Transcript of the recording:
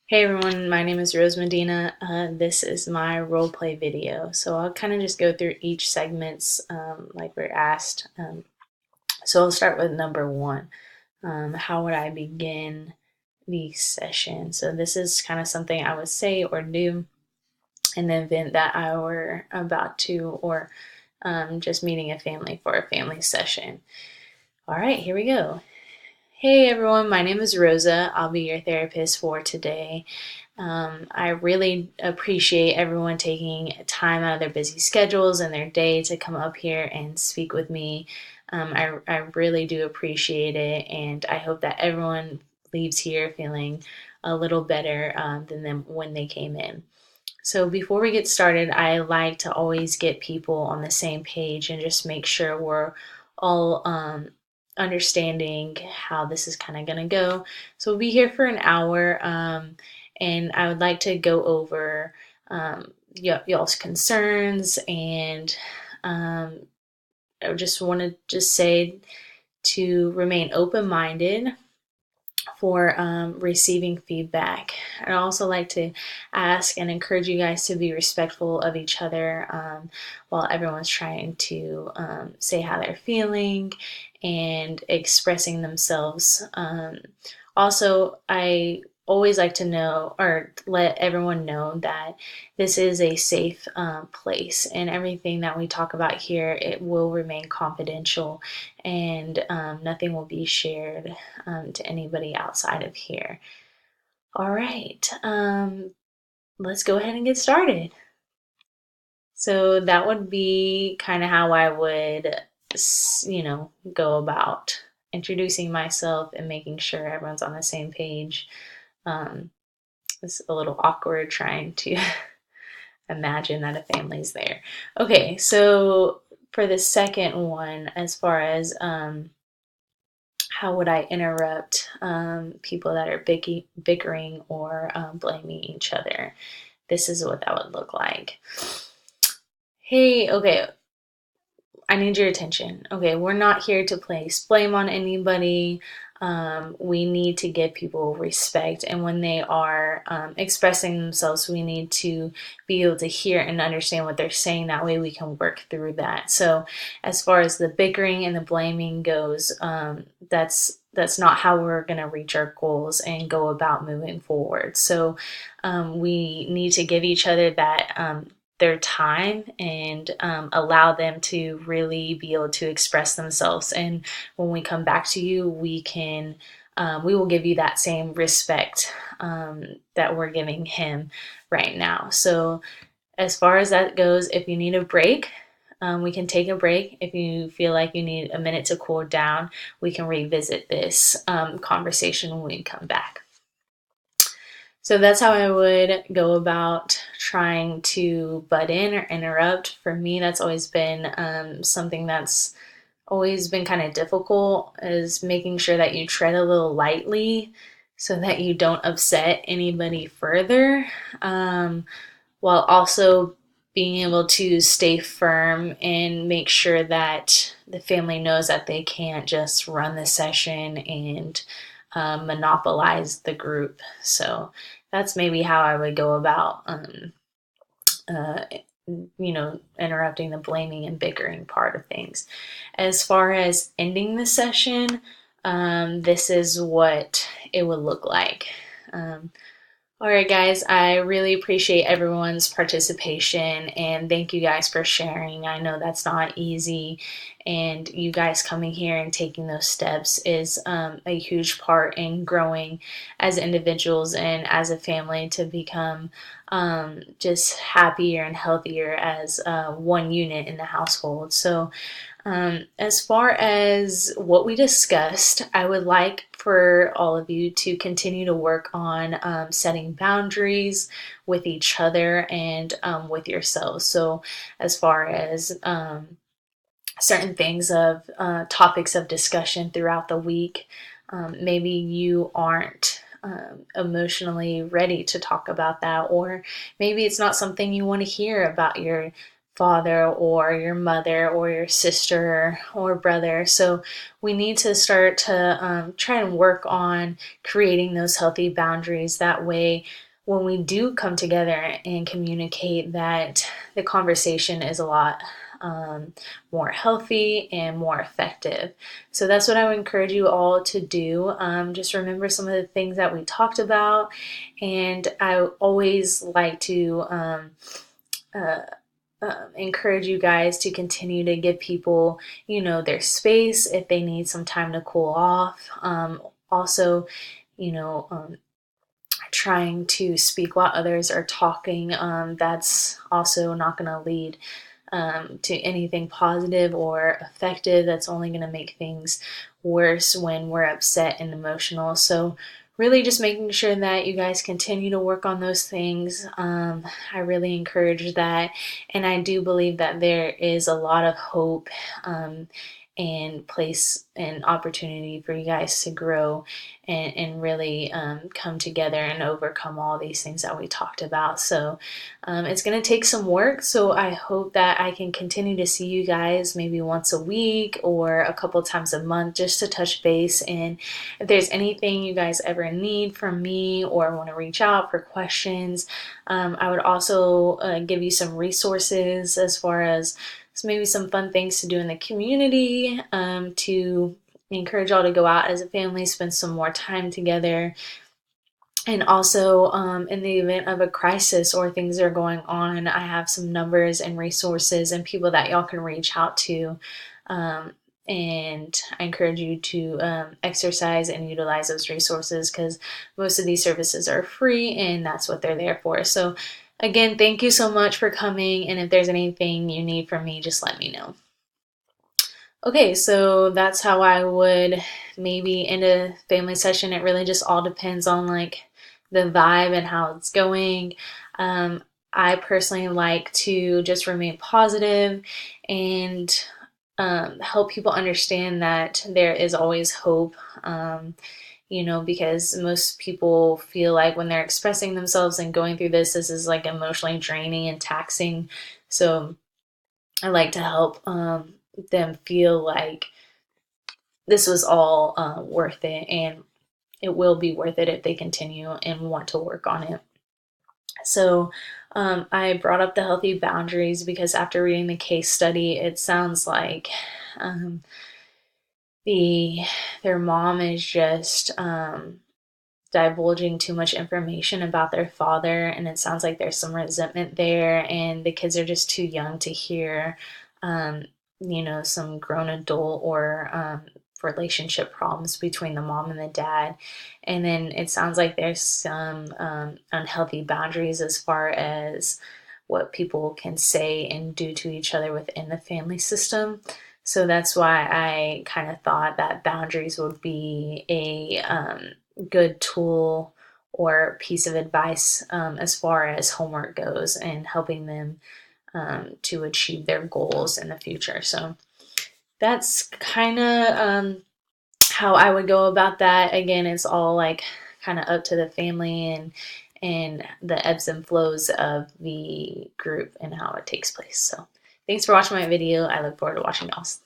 Hey everyone, my name is Rose Medina. This is my roleplay video. So I'll kind of just go through each segments like we're asked. So I'll start with number one. How would I begin the session? So this is kind of something I would say or do in the event that I were about to or just meeting a family for a family session. All right, here we go. Hey everyone, my name is Rosa. I'll be your therapist for today. I really appreciate everyone taking time out of their busy schedules and their day to come up here and speak with me. I really do appreciate it, and I hope that everyone leaves here feeling a little better than them when they came in. So before we get started, I like to always get people on the same page and just make sure we're all understanding how this is kind of going to go. So we'll be here for an hour, and I would like to go over y'all's concerns, and I just want to just say to remain open-minded for receiving feedback. I'd also like to ask and encourage you guys to be respectful of each other while everyone's trying to say how they're feeling and expressing themselves. Also, I always like to know or let everyone know that this is a safe place, and everything that we talk about here, it will remain confidential, and nothing will be shared to anybody outside of here. All right, let's go ahead and get started. So that would be kind of how I would, go about introducing myself and making sure everyone's on the same page. Um, it's a little awkward trying to imagine that a family's there. Okay, so for the second one, as far as how would I interrupt people that are bickering or blaming each other? This is what that would look like. Hey, okay, I need your attention. Okay, we're not here to place blame on anybody. We need to give people respect, and when they are expressing themselves, we need to be able to hear and understand what they're saying. That way, we can work through that. So, as far as the bickering and the blaming goes, that's not how we're going to reach our goals and go about moving forward. So, we need to give each other that their time and allow them to really be able to express themselves. And when we come back to you, we will give you that same respect that we're giving him right now. So as far as that goes, if you need a break, we can take a break. If you feel like you need a minute to cool down, we can revisit this conversation when we come back. So that's how I would go about trying to butt in or interrupt. For me, that's always been something that's always been kind of difficult, is making sure that you tread a little lightly so that you don't upset anybody further, while also being able to stay firm and make sure that the family knows that they can't just run the session and monopolize the group. So that's maybe how I would go about, uh, interrupting the blaming and bickering part of things. As far as ending the session, this is what it would look like. All right, guys, I really appreciate everyone's participation, and thank you guys for sharing. I know that's not easy, and you guys coming here and taking those steps is a huge part in growing as individuals and as a family to become just happier and healthier as one unit in the household. So, as far as what we discussed, I would like for all of you to continue to work on setting boundaries with each other and with yourselves. So, as far as certain things of topics of discussion throughout the week, maybe you aren't emotionally ready to talk about that, or maybe it's not something you want to hear about your father or your mother or your sister or brother. So we need to start to try and work on creating those healthy boundaries. That way, when we do come together and communicate, that the conversation is a lot more healthy and more effective. So that's what I would encourage you all to do. Just remember some of the things that we talked about, and I always like to uh, encourage you guys to continue to give people, their space if they need some time to cool off. Also, you know, um, trying to speak while others are talking, that's also not going to lead to anything positive or effective. That's only going to make things worse when we're upset and emotional. So, really, just making sure that you guys continue to work on those things. I really encourage that. And I do believe that there is a lot of hope and place and opportunity for you guys to grow and really come together and overcome all these things that we talked about. So it's going to take some work. So I hope that I can continue to see you guys maybe once a week or a couple times a month just to touch base. And if there's anything you guys ever need from me or want to reach out for questions, I would also give you some resources as far as maybe some fun things to do in the community, to encourage y'all to go out as a family, spend some more time together. And also, in the event of a crisis or things are going on, I have some numbers and resources and people that y'all can reach out to. And I encourage you to exercise and utilize those resources, because most of these services are free and that's what they're there for. So again, thank you so much for coming, and if there's anything you need from me, just let me know. Okay, so that's how I would maybe end a family session. It really just all depends on like the vibe and how it's going. Um, I personally like to just remain positive and help people understand that there is always hope. Because most people feel like when they're expressing themselves and going through this is like emotionally draining and taxing. So I like to help them feel like this was all worth it, and it will be worth it if they continue and want to work on it. So I brought up the healthy boundaries because after reading the case study, it sounds like um, their mom is just divulging too much information about their father, and it sounds like there's some resentment there, and the kids are just too young to hear some grown adult or relationship problems between the mom and the dad. And then it sounds like there's some unhealthy boundaries as far as what people can say and do to each other within the family system. So that's why I kind of thought that boundaries would be a good tool or piece of advice as far as homework goes and helping them to achieve their goals in the future. So that's kind of how I would go about that. Again, it's all like kind of up to the family and the ebbs and flows of the group and how it takes place. So thanks for watching my video. I look forward to watching y'all's.